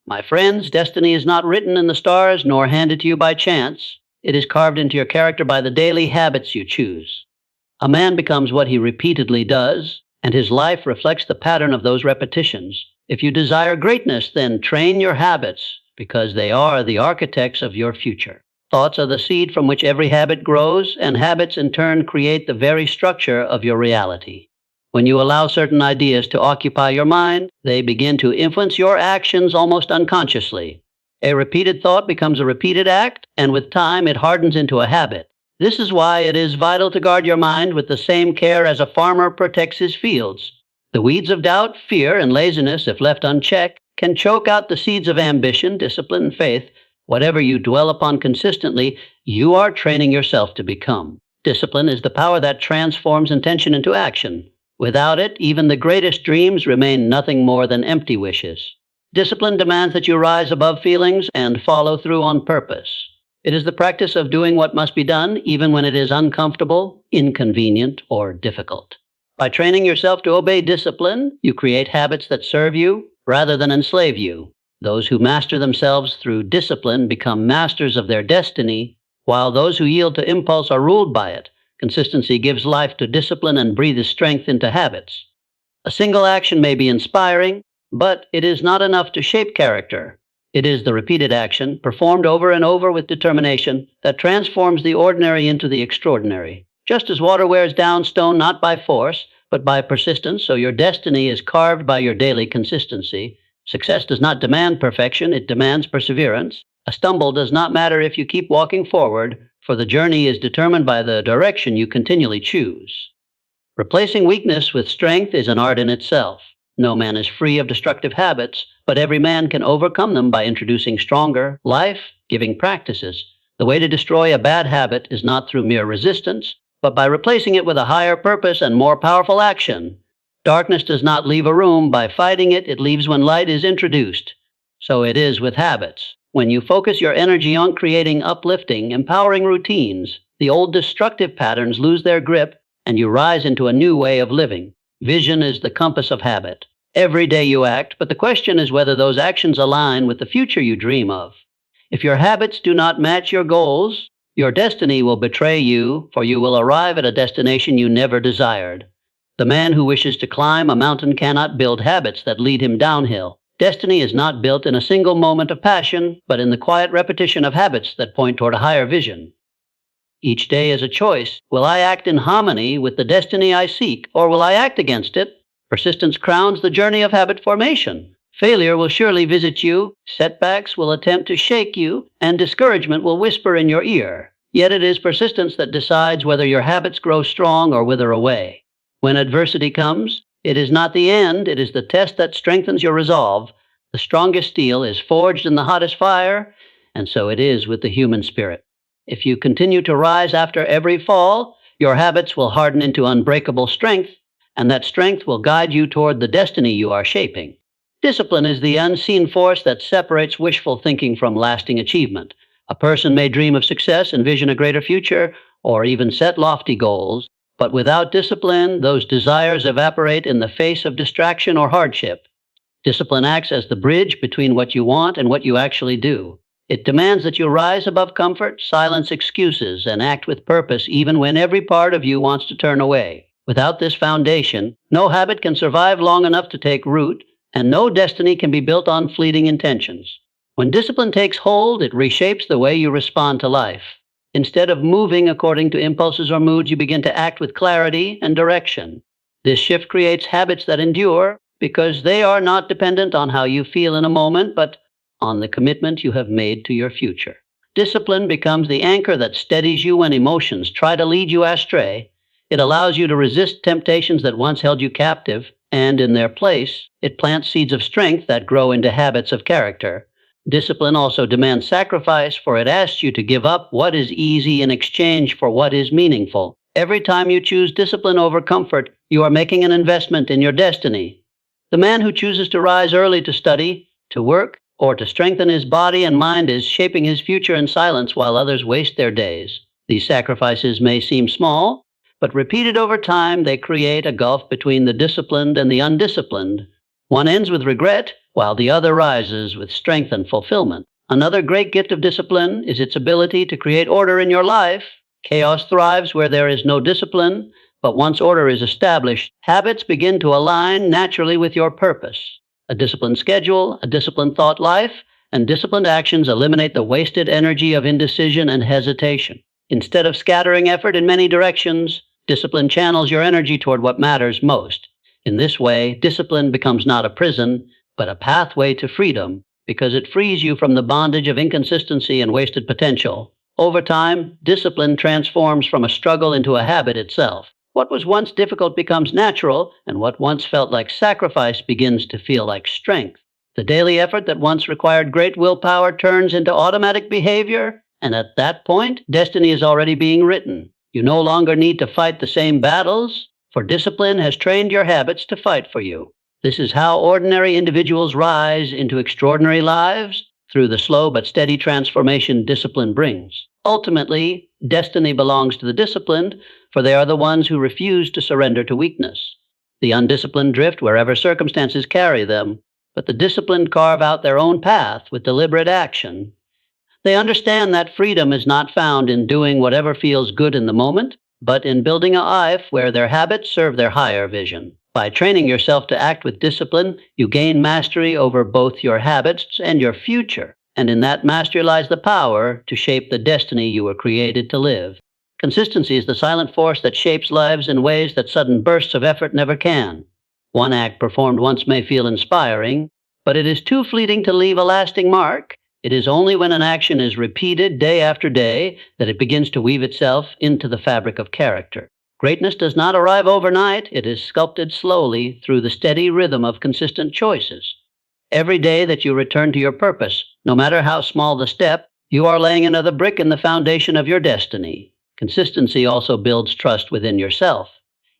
My friends, destiny is not written in the stars nor handed to you by chance. It is carved into your character by the daily habits you choose. A man becomes what he repeatedly does, and his life reflects the pattern of those repetitions. If you desire greatness, then train your habits, because they are the architects of your future. Thoughts are the seed from which every habit grows, and habits in turn create the very structure of your reality. When you allow certain ideas to occupy your mind, they begin to influence your actions almost unconsciously. A repeated thought becomes a repeated act, and with time it hardens into a habit. This is why it is vital to guard your mind with the same care as a farmer protects his fields. The weeds of doubt, fear, and laziness, if left unchecked, can choke out the seeds of ambition, discipline, and faith. Whatever you dwell upon consistently, you are training yourself to become. Discipline is the power that transforms intention into action. Without it, even the greatest dreams remain nothing more than empty wishes. Discipline demands that you rise above feelings and follow through on purpose. It is the practice of doing what must be done, even when it is uncomfortable, inconvenient, or difficult. By training yourself to obey discipline, you create habits that serve you rather than enslave you. Those who master themselves through discipline become masters of their destiny, while those who yield to impulse are ruled by it. Consistency gives life to discipline and breathes strength into habits. A single action may be inspiring, but it is not enough to shape character. It is the repeated action, performed over and over with determination, that transforms the ordinary into the extraordinary. Just as water wears down stone not by force, but by persistence, so your destiny is carved by your daily consistency. Success does not demand perfection, it demands perseverance. A stumble does not matter if you keep walking forward, for the journey is determined by the direction you continually choose. Replacing weakness with strength is an art in itself. No man is free of destructive habits, but every man can overcome them by introducing stronger, life-giving practices. The way to destroy a bad habit is not through mere resistance, but by replacing it with a higher purpose and more powerful action. Darkness does not leave a room by fighting it, it leaves when light is introduced. So it is with habits. When you focus your energy on creating uplifting, empowering routines, the old destructive patterns lose their grip and you rise into a new way of living. Vision is the compass of habit. Every day you act, but the question is whether those actions align with the future you dream of. If your habits do not match your goals, your destiny will betray you, for you will arrive at a destination you never desired. The man who wishes to climb a mountain cannot build habits that lead him downhill. Destiny is not built in a single moment of passion, but in the quiet repetition of habits that point toward a higher vision. Each day is a choice. Will I act in harmony with the destiny I seek, or will I act against it? Persistence crowns the journey of habit formation. Failure will surely visit you, setbacks will attempt to shake you, and discouragement will whisper in your ear. Yet it is persistence that decides whether your habits grow strong or wither away. When adversity comes, it is not the end, it is the test that strengthens your resolve. The strongest steel is forged in the hottest fire, and so it is with the human spirit. If you continue to rise after every fall, your habits will harden into unbreakable strength, and that strength will guide you toward the destiny you are shaping. Discipline is the unseen force that separates wishful thinking from lasting achievement. A person may dream of success, envision a greater future, or even set lofty goals, but without discipline, those desires evaporate in the face of distraction or hardship. Discipline acts as the bridge between what you want and what you actually do. It demands that you rise above comfort, silence excuses, and act with purpose even when every part of you wants to turn away. Without this foundation, no habit can survive long enough to take root, and no destiny can be built on fleeting intentions. When discipline takes hold, it reshapes the way you respond to life. Instead of moving according to impulses or moods, you begin to act with clarity and direction. This shift creates habits that endure because they are not dependent on how you feel in a moment, but on the commitment you have made to your future. Discipline becomes the anchor that steadies you when emotions try to lead you astray. It allows you to resist temptations that once held you captive, and in their place, it plants seeds of strength that grow into habits of character. Discipline also demands sacrifice, for it asks you to give up what is easy in exchange for what is meaningful. Every time you choose discipline over comfort, you are making an investment in your destiny. The man who chooses to rise early to study, to work, or to strengthen his body and mind is shaping his future in silence while others waste their days. These sacrifices may seem small, but repeated over time, they create a gulf between the disciplined and the undisciplined. One ends with regret, while the other rises with strength and fulfillment. Another great gift of discipline is its ability to create order in your life. Chaos thrives where there is no discipline, but once order is established, habits begin to align naturally with your purpose. A disciplined schedule, a disciplined thought life, and disciplined actions eliminate the wasted energy of indecision and hesitation. Instead of scattering effort in many directions, discipline channels your energy toward what matters most. In this way, discipline becomes not a prison, but a pathway to freedom, because it frees you from the bondage of inconsistency and wasted potential. Over time, discipline transforms from a struggle into a habit itself. What was once difficult becomes natural, and what once felt like sacrifice begins to feel like strength. The daily effort that once required great willpower turns into automatic behavior, and at that point, destiny is already being written. You no longer need to fight the same battles, for discipline has trained your habits to fight for you. This is how ordinary individuals rise into extraordinary lives, through the slow but steady transformation discipline brings. Ultimately, destiny belongs to the disciplined, for they are the ones who refuse to surrender to weakness. The undisciplined drift wherever circumstances carry them, but the disciplined carve out their own path with deliberate action. They understand that freedom is not found in doing whatever feels good in the moment, but in building a life where their habits serve their higher vision. By training yourself to act with discipline, you gain mastery over both your habits and your future, and in that mastery lies the power to shape the destiny you were created to live. Consistency is the silent force that shapes lives in ways that sudden bursts of effort never can. One act performed once may feel inspiring, but it is too fleeting to leave a lasting mark. It is only when an action is repeated day after day that it begins to weave itself into the fabric of character. Greatness does not arrive overnight. It is sculpted slowly through the steady rhythm of consistent choices. Every day that you return to your purpose, no matter how small the step, you are laying another brick in the foundation of your destiny. Consistency also builds trust within yourself.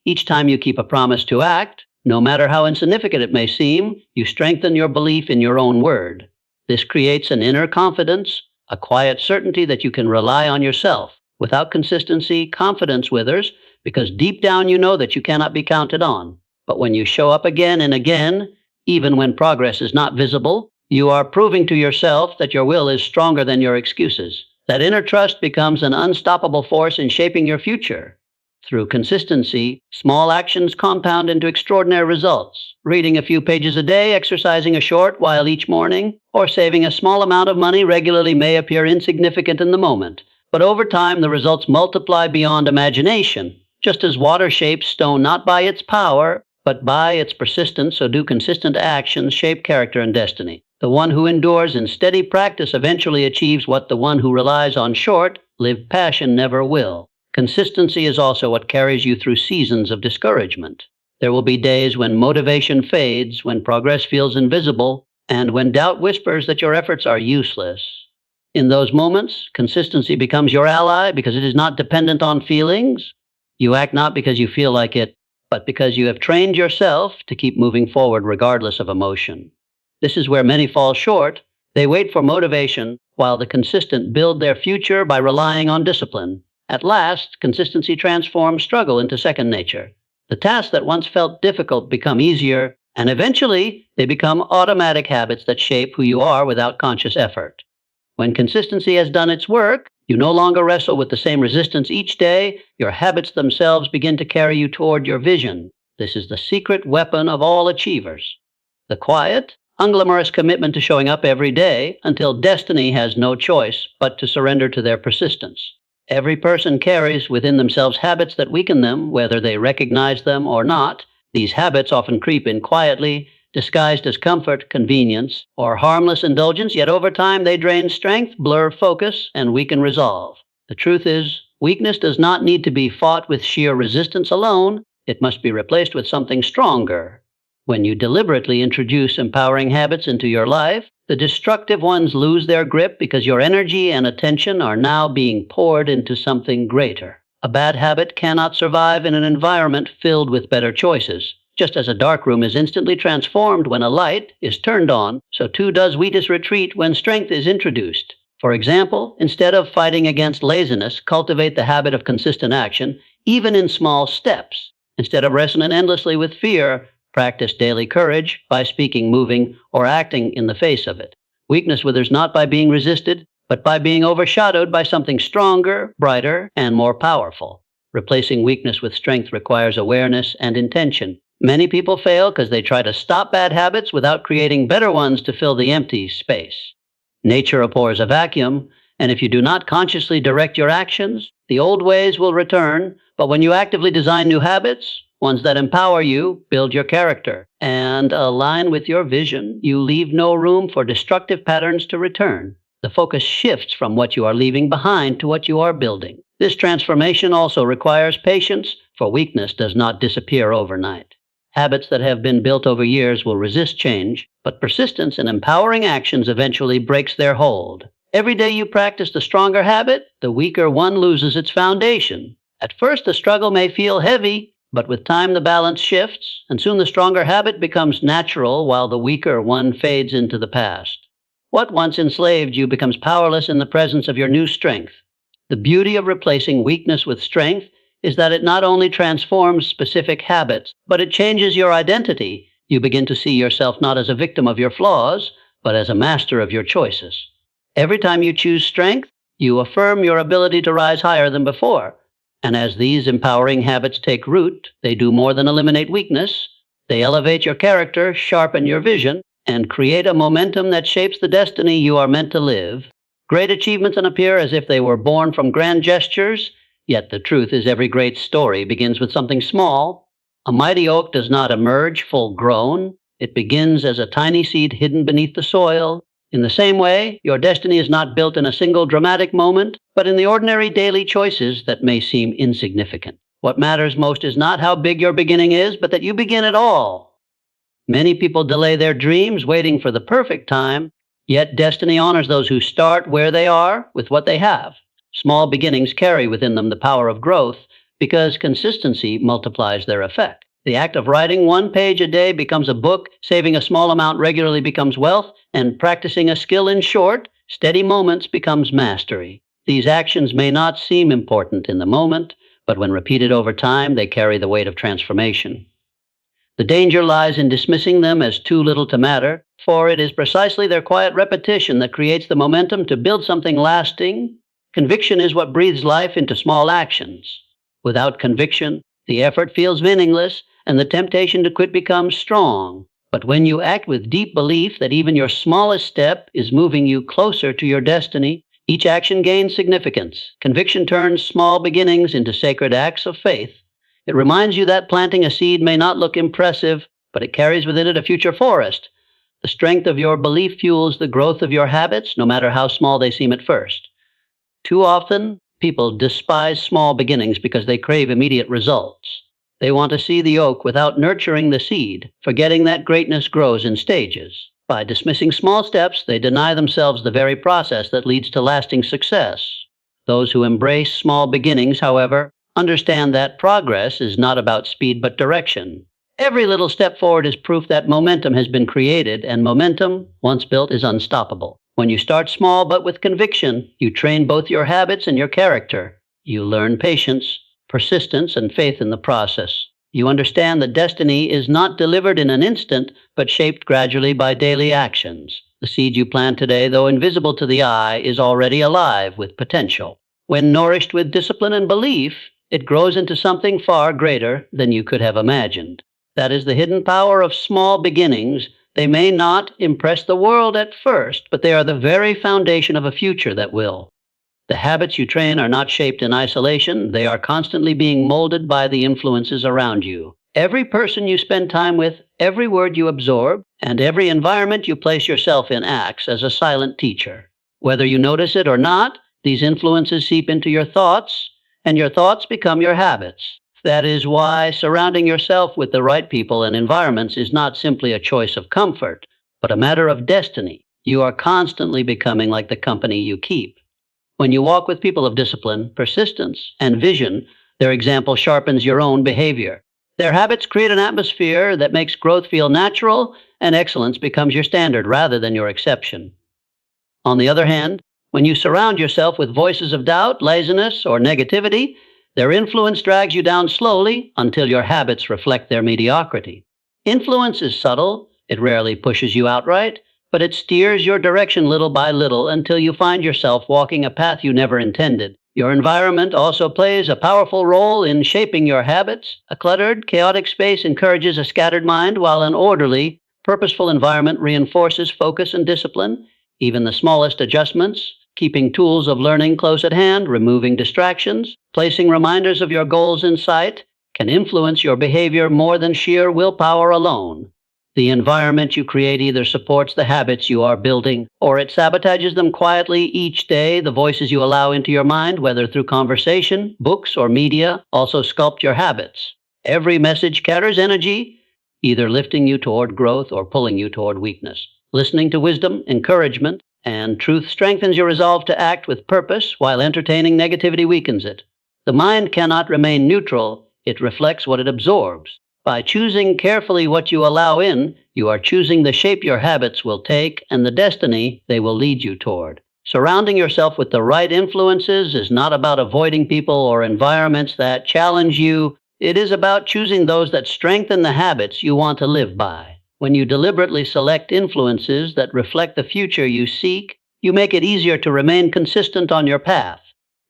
Each time you keep a promise to act, no matter how insignificant it may seem, you strengthen your belief in your own word. This creates an inner confidence, a quiet certainty that you can rely on yourself. Without consistency, confidence withers, because deep down you know that you cannot be counted on. But when you show up again and again, even when progress is not visible, you are proving to yourself that your will is stronger than your excuses. That inner trust becomes an unstoppable force in shaping your future. Through consistency, small actions compound into extraordinary results. Reading a few pages a day, exercising a short while each morning, or saving a small amount of money regularly may appear insignificant in the moment, but over time the results multiply beyond imagination. Just as water shapes stone not by its power, but by its persistence, so do consistent actions shape character and destiny. The one who endures in steady practice eventually achieves what the one who relies on short-lived passion never will. Consistency is also what carries you through seasons of discouragement. There will be days when motivation fades, when progress feels invisible, and when doubt whispers that your efforts are useless. In those moments, consistency becomes your ally because it is not dependent on feelings. You act not because you feel like it, but because you have trained yourself to keep moving forward regardless of emotion. This is where many fall short. They wait for motivation, while the consistent build their future by relying on discipline. At last, consistency transforms struggle into second nature. The tasks that once felt difficult become easier, and eventually they become automatic habits that shape who you are without conscious effort. When consistency has done its work, you no longer wrestle with the same resistance each day. Your habits themselves begin to carry you toward your vision. This is the secret weapon of all achievers. The quiet, unglamorous commitment to showing up every day until destiny has no choice but to surrender to their persistence. Every person carries within themselves habits that weaken them, whether they recognize them or not. These habits often creep in quietly, disguised as comfort, convenience, or harmless indulgence, yet over time they drain strength, blur focus, and weaken resolve. The truth is, weakness does not need to be fought with sheer resistance alone. It must be replaced with something stronger. When you deliberately introduce empowering habits into your life, the destructive ones lose their grip because your energy and attention are now being poured into something greater. A bad habit cannot survive in an environment filled with better choices. Just as a dark room is instantly transformed when a light is turned on, so too does weakness retreat when strength is introduced. For example, instead of fighting against laziness, cultivate the habit of consistent action, even in small steps. Instead of wrestling endlessly with fear, Practice daily courage by speaking, moving, or acting in the face of it. Weakness withers not by being resisted, but by being overshadowed by something stronger, brighter, and more powerful. Replacing weakness with strength requires awareness and intention. Many people fail because they try to stop bad habits without creating better ones to fill the empty space. Nature abhors a vacuum, and if you do not consciously direct your actions, the old ways will return. But when you actively design new habits, ones that empower you, build your character, and align with your vision, you leave no room for destructive patterns to return. The focus shifts from what you are leaving behind to what you are building. This transformation also requires patience, for weakness does not disappear overnight. Habits that have been built over years will resist change, but persistence in empowering actions eventually breaks their hold. Every day you practice the stronger habit, the weaker one loses its foundation. At first, the struggle may feel heavy, but with time the balance shifts, and soon the stronger habit becomes natural while the weaker one fades into the past. What once enslaved you becomes powerless in the presence of your new strength. The beauty of replacing weakness with strength is that it not only transforms specific habits, but it changes your identity. You begin to see yourself not as a victim of your flaws, but as a master of your choices. Every time you choose strength, you affirm your ability to rise higher than before. And as these empowering habits take root, they do more than eliminate weakness. They elevate your character, sharpen your vision, and create a momentum that shapes the destiny you are meant to live. Great achievements appear as if they were born from grand gestures, yet the truth is every great story begins with something small. A mighty oak does not emerge full grown. It begins as a tiny seed hidden beneath the soil. In the same way, your destiny is not built in a single dramatic moment, but in the ordinary daily choices that may seem insignificant. What matters most is not how big your beginning is, but that you begin at all. Many people delay their dreams, waiting for the perfect time, yet destiny honors those who start where they are with what they have. Small beginnings carry within them the power of growth because consistency multiplies their effect. The act of writing one page a day becomes a book, saving a small amount regularly becomes wealth, and practicing a skill in short, steady moments becomes mastery. These actions may not seem important in the moment, but when repeated over time, they carry the weight of transformation. The danger lies in dismissing them as too little to matter, for it is precisely their quiet repetition that creates the momentum to build something lasting. Conviction is what breathes life into small actions. Without conviction, the effort feels meaningless, and the temptation to quit becomes strong. But when you act with deep belief that even your smallest step is moving you closer to your destiny, each action gains significance. Conviction turns small beginnings into sacred acts of faith. It reminds you that planting a seed may not look impressive, but it carries within it a future forest. The strength of your belief fuels the growth of your habits, no matter how small they seem at first. Too often, people despise small beginnings because they crave immediate results. They want to see the oak without nurturing the seed, forgetting that greatness grows in stages. By dismissing small steps, they deny themselves the very process that leads to lasting success. Those who embrace small beginnings, however, understand that progress is not about speed but direction. Every little step forward is proof that momentum has been created, and momentum, once built, is unstoppable. When you start small but with conviction, you train both your habits and your character. You learn patience, persistence, and faith in the process. You understand that destiny is not delivered in an instant, but shaped gradually by daily actions. The seed you plant today, though invisible to the eye, is already alive with potential. When nourished with discipline and belief, it grows into something far greater than you could have imagined. That is the hidden power of small beginnings. They may not impress the world at first, but they are the very foundation of a future that will. The habits you train are not shaped in isolation. They are constantly being molded by the influences around you. Every person you spend time with, every word you absorb, and every environment you place yourself in acts as a silent teacher. Whether you notice it or not, these influences seep into your thoughts, and your thoughts become your habits. That is why surrounding yourself with the right people and environments is not simply a choice of comfort, but a matter of destiny. You are constantly becoming like the company you keep. When you walk with people of discipline, persistence, and vision, their example sharpens your own behavior. Their habits create an atmosphere that makes growth feel natural, and excellence becomes your standard rather than your exception. On the other hand, when you surround yourself with voices of doubt, laziness, or negativity, their influence drags you down slowly until your habits reflect their mediocrity. Influence is subtle, it rarely pushes you outright, but it steers your direction little by little until you find yourself walking a path you never intended. Your environment also plays a powerful role in shaping your habits. A cluttered, chaotic space encourages a scattered mind, while an orderly, purposeful environment reinforces focus and discipline. Even the smallest adjustments, keeping tools of learning close at hand, removing distractions, placing reminders of your goals in sight, can influence your behavior more than sheer willpower alone. The environment you create either supports the habits you are building, or it sabotages them quietly each day. The voices you allow into your mind, whether through conversation, books, or media, also sculpt your habits. Every message carries energy, either lifting you toward growth or pulling you toward weakness. Listening to wisdom, encouragement, and truth strengthens your resolve to act with purpose, while entertaining negativity weakens it. The mind cannot remain neutral, it reflects what it absorbs. By choosing carefully what you allow in, you are choosing the shape your habits will take and the destiny they will lead you toward. Surrounding yourself with the right influences is not about avoiding people or environments that challenge you. It is about choosing those that strengthen the habits you want to live by. When you deliberately select influences that reflect the future you seek, you make it easier to remain consistent on your path.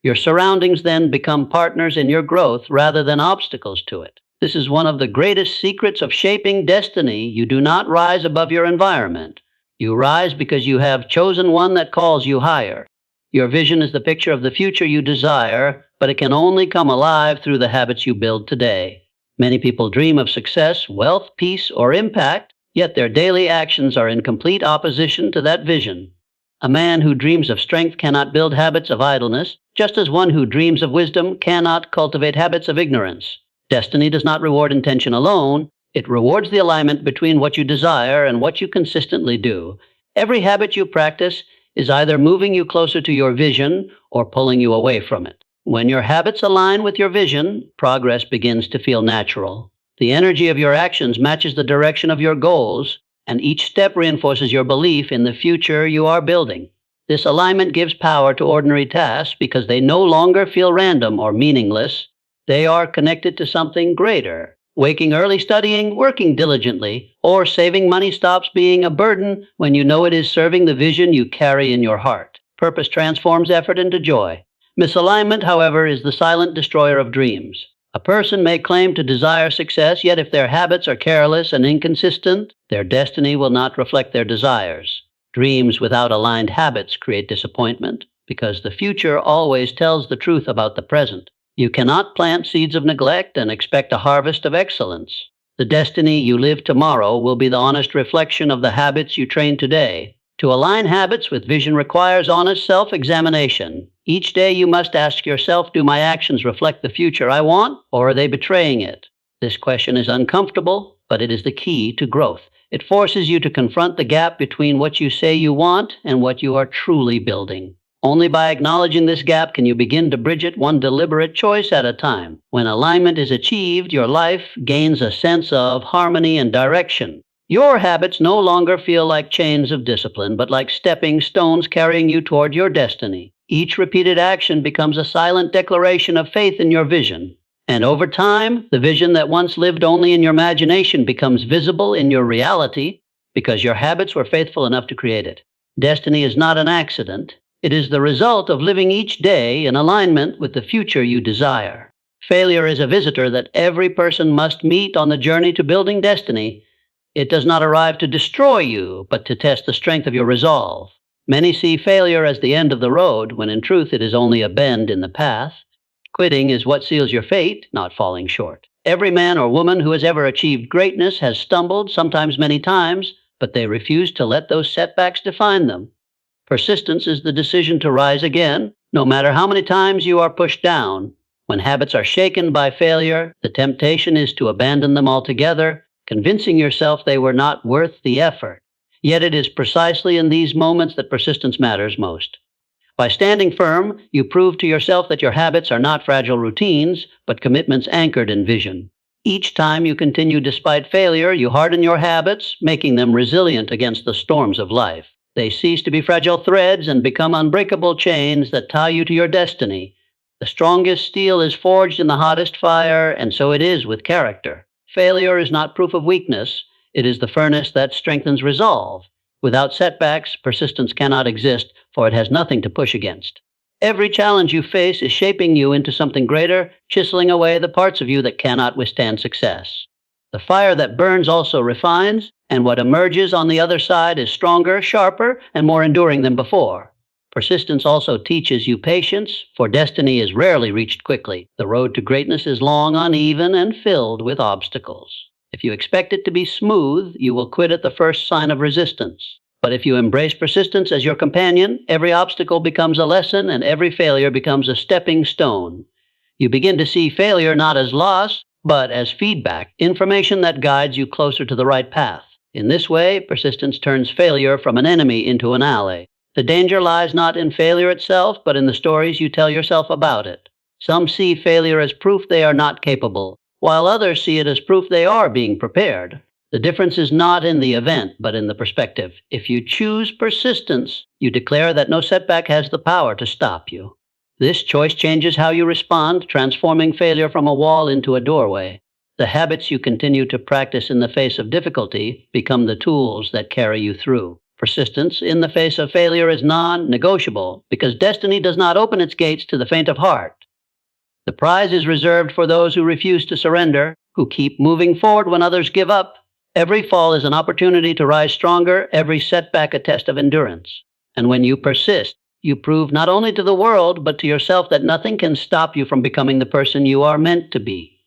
Your surroundings then become partners in your growth rather than obstacles to it. This is one of the greatest secrets of shaping destiny. You do not rise above your environment. You rise because you have chosen one that calls you higher. Your vision is the picture of the future you desire, but it can only come alive through the habits you build today. Many people dream of success, wealth, peace, or impact, yet their daily actions are in complete opposition to that vision. A man who dreams of strength cannot build habits of idleness, just as one who dreams of wisdom cannot cultivate habits of ignorance. Destiny does not reward intention alone, it rewards the alignment between what you desire and what you consistently do. Every habit you practice is either moving you closer to your vision or pulling you away from it. When your habits align with your vision, progress begins to feel natural. The energy of your actions matches the direction of your goals, and each step reinforces your belief in the future you are building. This alignment gives power to ordinary tasks because they no longer feel random or meaningless. They are connected to something greater. Waking early, studying, working diligently, or saving money stops being a burden when you know it is serving the vision you carry in your heart. Purpose transforms effort into joy. Misalignment, however, is the silent destroyer of dreams. A person may claim to desire success, yet if their habits are careless and inconsistent, their destiny will not reflect their desires. Dreams without aligned habits create disappointment, because the future always tells the truth about the present. You cannot plant seeds of neglect and expect a harvest of excellence. The destiny you live tomorrow will be the honest reflection of the habits you train today. To align habits with vision requires honest self-examination. Each day you must ask yourself, do my actions reflect the future I want, or are they betraying it? This question is uncomfortable, but it is the key to growth. It forces you to confront the gap between what you say you want and what you are truly building. Only by acknowledging this gap can you begin to bridge it one deliberate choice at a time. When alignment is achieved, your life gains a sense of harmony and direction. Your habits no longer feel like chains of discipline, but like stepping stones carrying you toward your destiny. Each repeated action becomes a silent declaration of faith in your vision. And over time, the vision that once lived only in your imagination becomes visible in your reality because your habits were faithful enough to create it. Destiny is not an accident. It is the result of living each day in alignment with the future you desire. Failure is a visitor that every person must meet on the journey to building destiny. It does not arrive to destroy you, but to test the strength of your resolve. Many see failure as the end of the road, when in truth it is only a bend in the path. Quitting is what seals your fate, not falling short. Every man or woman who has ever achieved greatness has stumbled, sometimes many times, but they refuse to let those setbacks define them. Persistence is the decision to rise again, no matter how many times you are pushed down. When habits are shaken by failure, the temptation is to abandon them altogether, convincing yourself they were not worth the effort. Yet it is precisely in these moments that persistence matters most. By standing firm, you prove to yourself that your habits are not fragile routines, but commitments anchored in vision. Each time you continue despite failure, you harden your habits, making them resilient against the storms of life. They cease to be fragile threads and become unbreakable chains that tie you to your destiny. The strongest steel is forged in the hottest fire, and so it is with character. Failure is not proof of weakness, it is the furnace that strengthens resolve. Without setbacks, persistence cannot exist, for it has nothing to push against. Every challenge you face is shaping you into something greater, chiseling away the parts of you that cannot withstand success. The fire that burns also refines, and what emerges on the other side is stronger, sharper, and more enduring than before. Persistence also teaches you patience, for destiny is rarely reached quickly. The road to greatness is long, uneven, and filled with obstacles. If you expect it to be smooth, you will quit at the first sign of resistance. But if you embrace persistence as your companion, every obstacle becomes a lesson and every failure becomes a stepping stone. You begin to see failure not as loss, but as feedback, information that guides you closer to the right path. In this way, persistence turns failure from an enemy into an ally. The danger lies not in failure itself, but in the stories you tell yourself about it. Some see failure as proof they are not capable, while others see it as proof they are being prepared. The difference is not in the event, but in the perspective. If you choose persistence, you declare that no setback has the power to stop you. This choice changes how you respond, transforming failure from a wall into a doorway. The habits you continue to practice in the face of difficulty become the tools that carry you through. Persistence in the face of failure is non-negotiable because destiny does not open its gates to the faint of heart. The prize is reserved for those who refuse to surrender, who keep moving forward when others give up. Every fall is an opportunity to rise stronger, every setback a test of endurance. And when you persist, you prove not only to the world, but to yourself that nothing can stop you from becoming the person you are meant to be.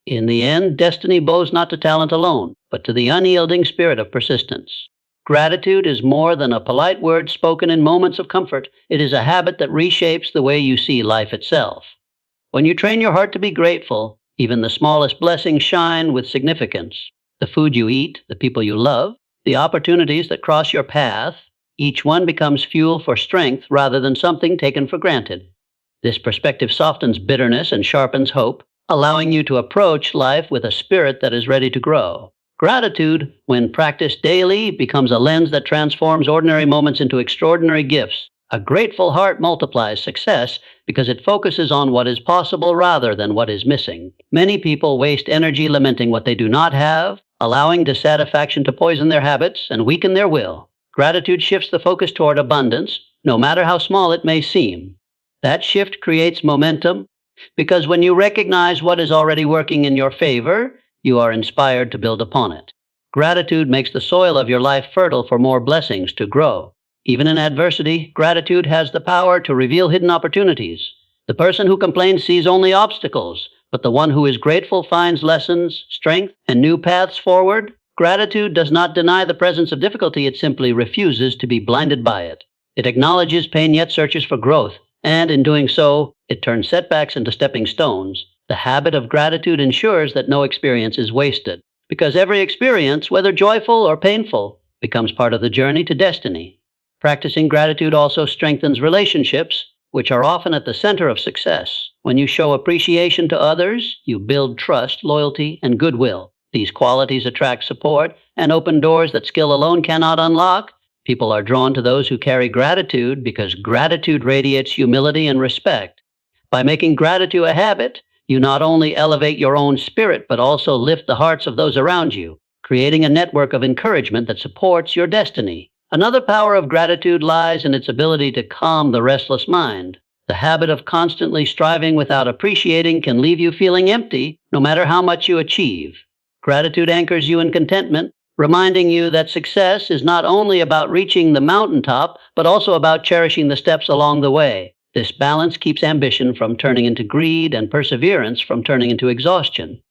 In the end, destiny bows not to talent alone, but to the unyielding spirit of persistence. Gratitude is more than a polite word spoken in moments of comfort. It is a habit that reshapes the way you see life itself. When you train your heart to be grateful, even the smallest blessings shine with significance. The food you eat, the people you love, the opportunities that cross your path, each one becomes fuel for strength rather than something taken for granted. This perspective softens bitterness and sharpens hope, allowing you to approach life with a spirit that is ready to grow. Gratitude, when practiced daily, becomes a lens that transforms ordinary moments into extraordinary gifts. A grateful heart multiplies success because it focuses on what is possible rather than what is missing. Many people waste energy lamenting what they do not have, allowing dissatisfaction to poison their habits and weaken their will. Gratitude shifts the focus toward abundance, no matter how small it may seem. That shift creates momentum because when you recognize what is already working in your favor, you are inspired to build upon it. Gratitude makes the soil of your life fertile for more blessings to grow. Even in adversity, gratitude has the power to reveal hidden opportunities. The person who complains sees only obstacles, but the one who is grateful finds lessons, strength, and new paths forward. Gratitude does not deny the presence of difficulty, it simply refuses to be blinded by it. It acknowledges pain yet searches for growth, and in doing so, it turns setbacks into stepping stones. The habit of gratitude ensures that no experience is wasted, because every experience, whether joyful or painful, becomes part of the journey to destiny. Practicing gratitude also strengthens relationships, which are often at the center of success. When you show appreciation to others, you build trust, loyalty, and goodwill. These qualities attract support and open doors that skill alone cannot unlock. People are drawn to those who carry gratitude because gratitude radiates humility and respect. By making gratitude a habit, you not only elevate your own spirit, but also lift the hearts of those around you, creating a network of encouragement that supports your destiny. Another power of gratitude lies in its ability to calm the restless mind. The habit of constantly striving without appreciating can leave you feeling empty, no matter how much you achieve. Gratitude anchors you in contentment, reminding you that success is not only about reaching the mountaintop, but also about cherishing the steps along the way. This balance keeps ambition from turning into greed and perseverance from turning into exhaustion.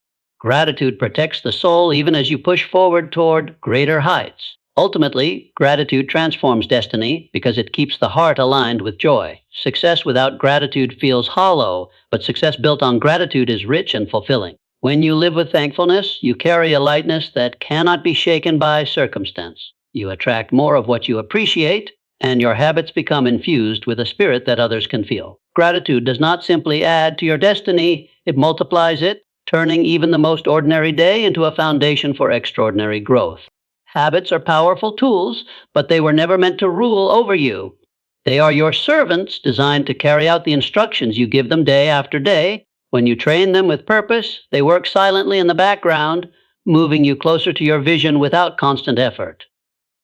Gratitude protects the soul even as you push forward toward greater heights. Ultimately, gratitude transforms destiny because it keeps the heart aligned with joy. Success without gratitude feels hollow, but success built on gratitude is rich and fulfilling. When you live with thankfulness, you carry a lightness that cannot be shaken by circumstance. You attract more of what you appreciate, and your habits become infused with a spirit that others can feel. Gratitude does not simply add to your destiny, it multiplies it, turning even the most ordinary day into a foundation for extraordinary growth. Habits are powerful tools, but they were never meant to rule over you. They are your servants designed to carry out the instructions you give them day after day. When you train them with purpose, they work silently in the background, moving you closer to your vision without constant effort.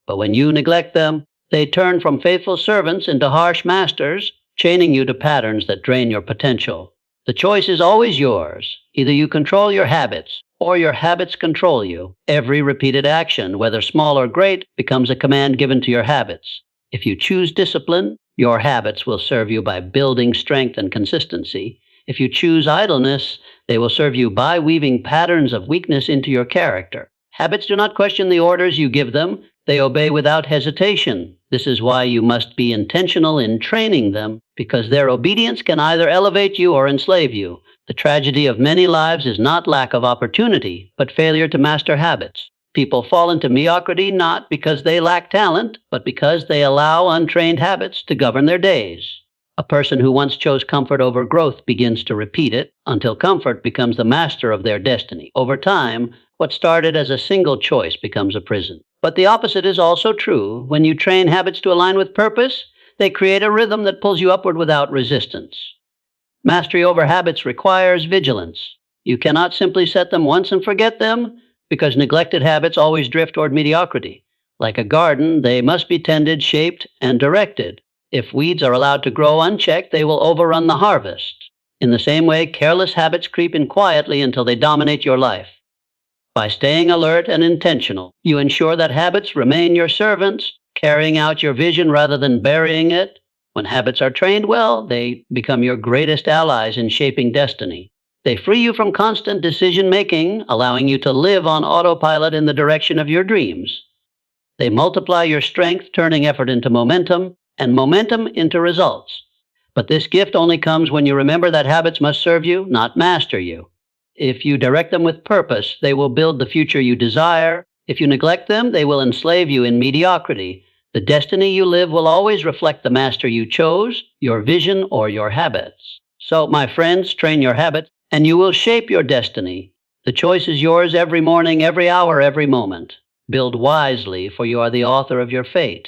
But when you neglect them, they turn from faithful servants into harsh masters, chaining you to patterns that drain your potential. The choice is always yours. Either you control your habits, or your habits control you. Every repeated action, whether small or great, becomes a command given to your habits. If you choose discipline, your habits will serve you by building strength and consistency. If you choose idleness, they will serve you by weaving patterns of weakness into your character. Habits do not question the orders you give them. They obey without hesitation. This is why you must be intentional in training them, because their obedience can either elevate you or enslave you. The tragedy of many lives is not lack of opportunity, but failure to master habits. People fall into mediocrity not because they lack talent, but because they allow untrained habits to govern their days. A person who once chose comfort over growth begins to repeat it until comfort becomes the master of their destiny. Over time, what started as a single choice becomes a prison. But the opposite is also true. When you train habits to align with purpose, they create a rhythm that pulls you upward without resistance. Mastery over habits requires vigilance. You cannot simply set them once and forget them, because neglected habits always drift toward mediocrity. Like a garden, they must be tended, shaped, and directed. If weeds are allowed to grow unchecked, they will overrun the harvest. In the same way, careless habits creep in quietly until they dominate your life. By staying alert and intentional, you ensure that habits remain your servants, carrying out your vision rather than burying it. When habits are trained well, they become your greatest allies in shaping destiny. They free you from constant decision-making, allowing you to live on autopilot in the direction of your dreams. They multiply your strength, turning effort into momentum, and momentum into results. But this gift only comes when you remember that habits must serve you, not master you. If you direct them with purpose, they will build the future you desire. If you neglect them, they will enslave you in mediocrity. The destiny you live will always reflect the master you chose, your vision, or your habits. So, my friends, train your habits, and you will shape your destiny. The choice is yours every morning, every hour, every moment. Build wisely, for you are the author of your fate.